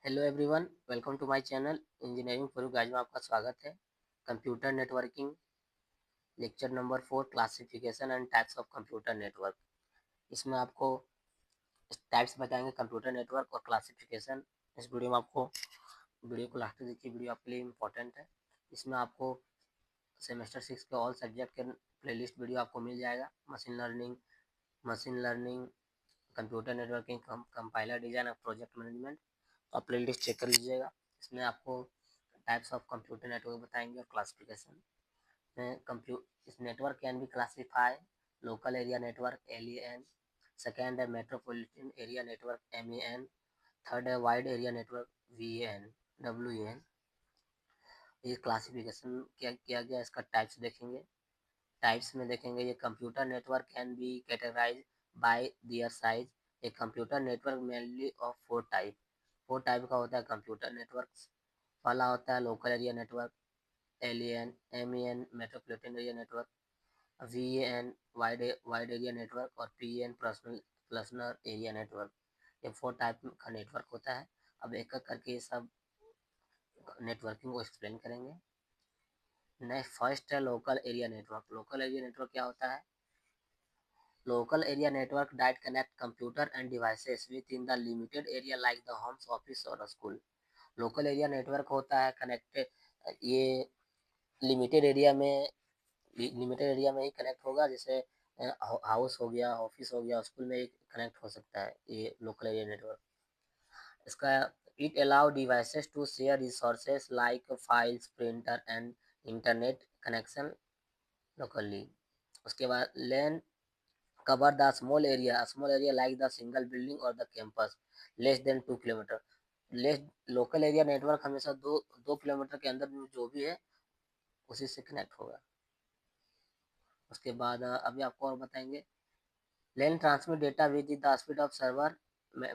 Hello everyone, welcome to my channel engineering for आज में आपका स्वागत है। Computer networking lecture number 4 classification and types of computer network. इसमें आपको टाइप्स बताएंगे कंप्यूटर नेटवर्क और क्लासिफिकेशन। इस वीडियो में आपको वीडियो को लास्ट तक देखिए, वीडियो आपके लिए इम्पोर्टेंट है। इसमें आपको सेमेस्टर 6 के ऑल सब्जेक्ट के प्लेलिस्ट वीडियो आपको मिल जाएगा। Machine learning, computer networking, compiler design और प्रोजेक्ट मैनेजमेंट। तो आप प्लेलिस्ट चेक कर लीजिएगा। इसमें आपको टाइप्स ऑफ कंप्यूटर नेटवर्क बताएंगे और क्लासिफिकेशन में इस network can be classify local area network LAN, second है metropolitan area network MEN, third है वाइड एरिया नेटवर्क WAN। ये क्लासिफिकेशन क्या किया गया, इसका टाइप्स देखेंगे। टाइप्स में देखेंगे ये computer network can be categorise by their size. A computer network mainly of four type का होता है कंप्यूटर नेटवर्क। पहला होता है local area network, LAN, MEN metropolitan area network, VAN wide area network और PAN पर्सनल एरिया नेटवर्क। ये four type का network होता है। अब एक एक करके ये सब नेटवर्किंग को एक्सप्लेन करेंगे। नेक्स्ट फर्स्ट है local area network. Local area network क्या होता है? Local area network that connect computer and devices within the limited area like the homes, office और school। लोकल एरिया नेटवर्क होता है कनेक्टेड, ये लिमिटेड एरिया में ही connect होगा। जैसे हाउस हो गया, ऑफिस हो गया, स्कूल में ही कनेक्ट हो सकता है ये लोकल एरिया नेटवर्क। इसका it allow devices to share resources like files, printer and internet connection locally. उसके बाद LAN cover the small area like the single building or the campus less than 2 kilometre. Less local area network हमेशा दो kilometre के अंदर जो भी है उसी से कनेक्ट होगा। उसके बाद अभी आपको और बताएंगे। LAN transmit data with the speed of server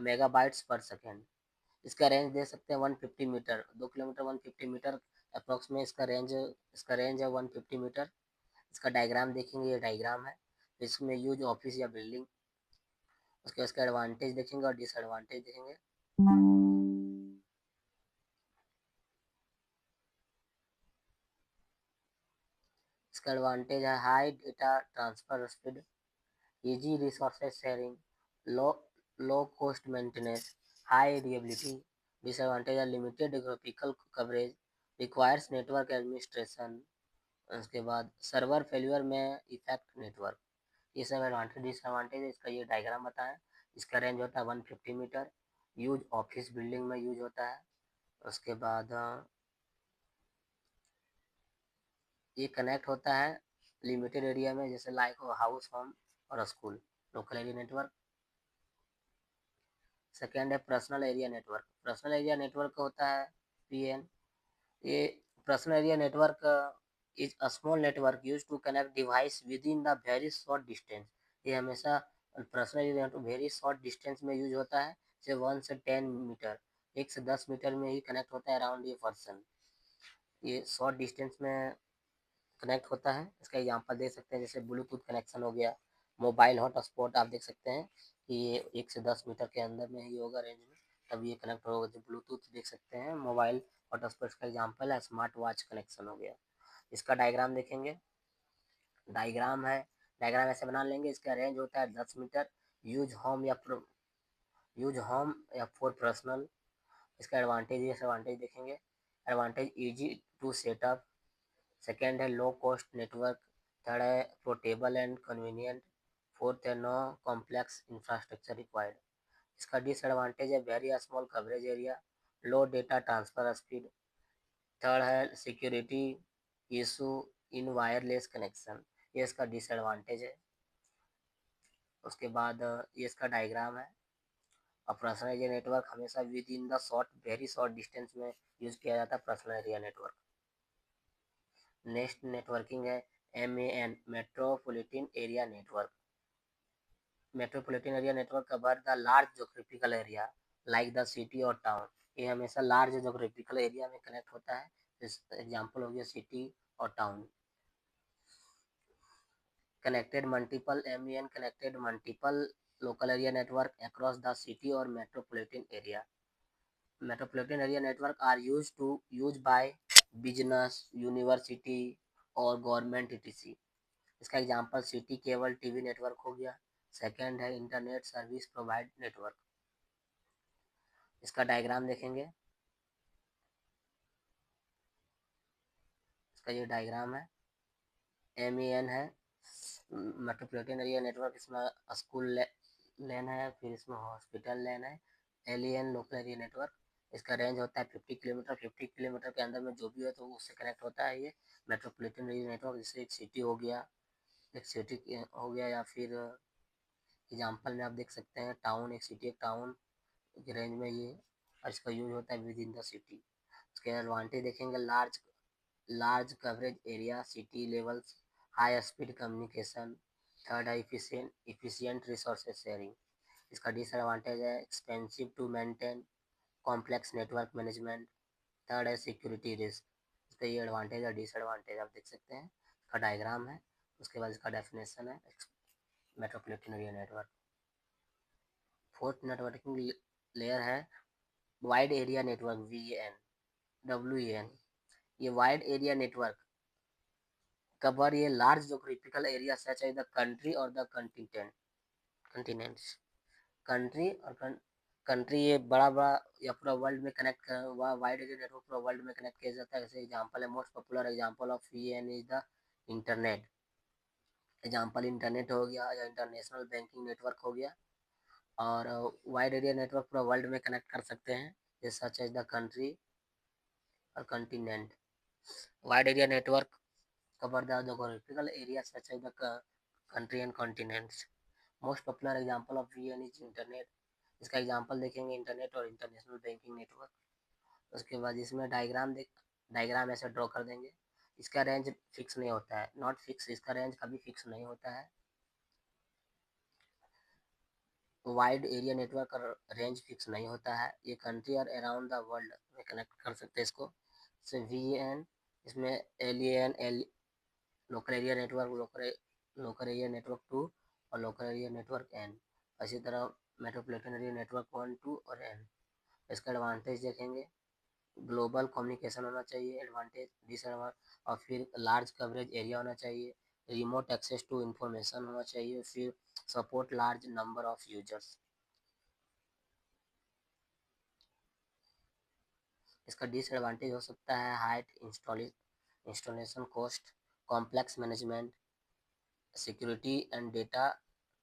megabytes per second. इसका रेंज दे सकते हैं 150 मीटर, 2 किलोमीटर 150 मीटर अप्रोक्स में इसका रेंज है 150 मीटर। इसका डायग्राम देखेंगे, ये डायग्राम है। इसमें यूज ऑफिस या बिल्डिंग। उसके एडवांटेज देखेंगे और डिसएडवांटेज देखेंगे। इसका एडवांटेज है high data transfer speed, easy resources sharing, low low cost maintenance, high reliability. Disadvantage है limited graphical coverage, requires network administration. उसके बाद सर्वर फेल्यूर में इफेक्ट नेटवर्क। ये सब एडवांटेज डिसएडवांटेज है। इसका ये डायग्राम बताएं। इसका रेंज होता है 150 मीटर। यूज ऑफिस बिल्डिंग में यूज होता है। उसके बाद ये कनेक्ट होता है लिमिटेड एरिया में, जैसे लाइक हाउस, होम और school. Local area network. Second है personal area network. Personal area network होता है PN। ये personal area network is a small network use to connect device within the very short distance. ये हमेशा personal area network very short distance में use होता है, जैसे 1 से 10 मीटर, 1 से 10 मीटर में ही कनेक्ट होता है अराउंड ये पर्सन। ये शॉर्ट डिस्टेंस में कनेक्ट होता है। इसका एग्जांपल देख सकते हैं, जैसे ब्लूटूथ कनेक्शन हो गया, मोबाइल हॉटस्पॉट। आप देख सकते हैं कि ये 1 से 10 मीटर के अंदर में ही होगा रेंज में, तब ये कनेक्ट होगा। जो ब्लूटूथ देख सकते हैं, मोबाइल हॉटस्पॉट का एग्जांपल है। स्मार्ट वॉच कनेक्शन हो गया। इसका डायग्राम देखेंगे। डायग्राम ऐसे बना लेंगे। इसका रेंज होता है 10 मीटर। यूज होम या फॉर पर्सनल। इसका एडवांटेज डिसएडवांटेज देखेंगे। Advantage easy to setup, second है लो कॉस्ट नेटवर्क, थर्ड है पोर्टेबल एंड कन्वीनियंट, फोर्थ है नो कॉम्प्लेक्स इंफ्रास्ट्रक्चर रिक्वायर्ड। इसका डिसएडवांटेज है very small coverage area, low data transfer speed, third है security issue in wireless connection. ये इसका disadvantage है। उसके बाद ये इसका डायग्राम है। और पर्सनल एरिया नेटवर्क हमेशा with in the short very short distance में यूज किया जाता है personal area network. Next networking है MEN metropolitan area network. Metropolitan area network cover the large geographical area like the city और town. ये हमेशा large geographical area में connect होता है। इस एग्जांपल हो गया सिटी और town. Connected multiple MEN connected multiple local area network across the city और metropolitan area. Metropolitan area network are use by business, university और गवर्नमेंट etc। इसका example city cable TV network हो गया। Second है internet service provide network. इसका diagram देखेंगे, इसका ये डायग्राम है। MEN है मेट्रोपॉलिटन एरिया नेटवर्क, इसमें स्कूल लेन है, फिर इसमें हॉस्पिटल लेन है। LEN लोकल एरिया नेटवर्क, इसका रेंज होता है 50 किलोमीटर। 50 किलोमीटर के अंदर में जो भी हो तो उससे कनेक्ट होता है ये मेट्रोपॉलिटन एरिया नेटवर्क। जैसे एक सिटी हो गया, एक सिटी हो गया, या फिर एग्जाम्पल में आप देख सकते हैं टाउन, एक सिटी एक टाउन की रेंज में ये, और इसका यूज होता है विद इन द सिटी। इसके एडवांटेज देखेंगे, large coverage area, city levels, high speed communication. Third है इफिशियंट रिसोर्सेज शेयरिंग। इसका डिसएडवांटेज है expensive to maintain, complex network management. Third है सिक्योरिटी रिस्क। इसका ये एडवांटेज और डिसएडवांटेज आप देख सकते हैं। इसका डायग्राम है, उसके बाद इसका डेफिनेशन है metropolitan area network. Fourth networking layer है वाइड एरिया नेटवर्क, WEN। ये wide area network cover a large geographical area such as the country or the continents। Country और कंट्री ये बड़ा बड़ा या पूरा वर्ल्ड में कनेक्ट कर हुआ वाइड एरिया नेटवर्क पूरा वर्ल्ड में कनेक्ट किया जाता है। जैसे एग्जांपल है, most popular example of VN is the internet. Example internet हो गया या इंटरनेशनल बैंकिंग नेटवर्क हो गया। और वाइड एरिया नेटवर्क पूरा वर्ल्ड में कनेक्ट कर सकते हैं, जैसे सच एज द कंट्री और continent. Wide area network cover the geographical area such as the country and continents। Most popular example of VN is internet. इसका एग्जांपल देखेंगे internet और इंटरनेशनल बैंकिंग नेटवर्क। उसके बाद इसमें डायग्राम ऐसे draw कर देंगे। इसका रेंज फिक्स नहीं होता है, नॉट फिक्स, इसका रेंज कभी फिक्स नहीं होता है। वाइड एरिया नेटवर्क का रेंज फिक्स नहीं होता है। ये कंट्री और अराउंड द वर्ल्ड में कनेक्ट कर सकते हैं इसको। जैसे VN, इसमें LAN local area network, local area network 2 और लोकल एरिया नेटवर्क N। इसी तरह मेट्रोपॉलिटन एरिया नेटवर्क 1, 2 और N। इसका एडवांटेज देखेंगे, ग्लोबल कम्युनिकेशन होना चाहिए, एडवांटेज डिसएडवांटेज, और फिर लार्ज कवरेज एरिया होना चाहिए, रिमोट एक्सेस टू इंफॉर्मेशन होना चाहिए, फिर support large number of users. इसका डिसएडवांटेज हो सकता है height installation cost, complex management, security and data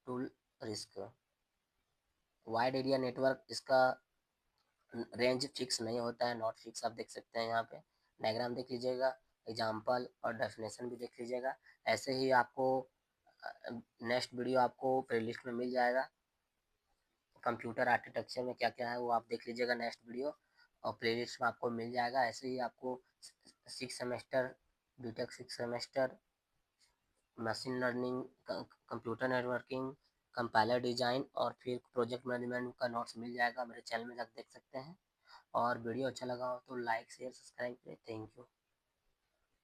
tool risk. Wide area network, इसका रेंज फिक्स नहीं होता है, नॉट फिक्स, आप देख सकते हैं यहाँ पे। डायग्राम देख लीजिएगा, एग्जांपल और डेफिनेशन भी देख लीजिएगा। ऐसे ही आपको नेक्स्ट वीडियो आपको प्लेलिस्ट में मिल जाएगा। कंप्यूटर आर्किटेक्चर में क्या क्या है वो आप देख लीजिएगा नेक्स्ट वीडियो, और प्लेलिस्ट में आपको मिल जाएगा। ऐसे ही आपको 6 semester BTech 6 semester machine learning, computer networking, compiler design और फिर प्रोजेक्ट मैनेजमेंट का नोट्स मिल जाएगा, मेरे चैनल में जाकर देख सकते हैं। और वीडियो अच्छा लगा हो तो लाइक शेयर सब्सक्राइब करें। Thank you.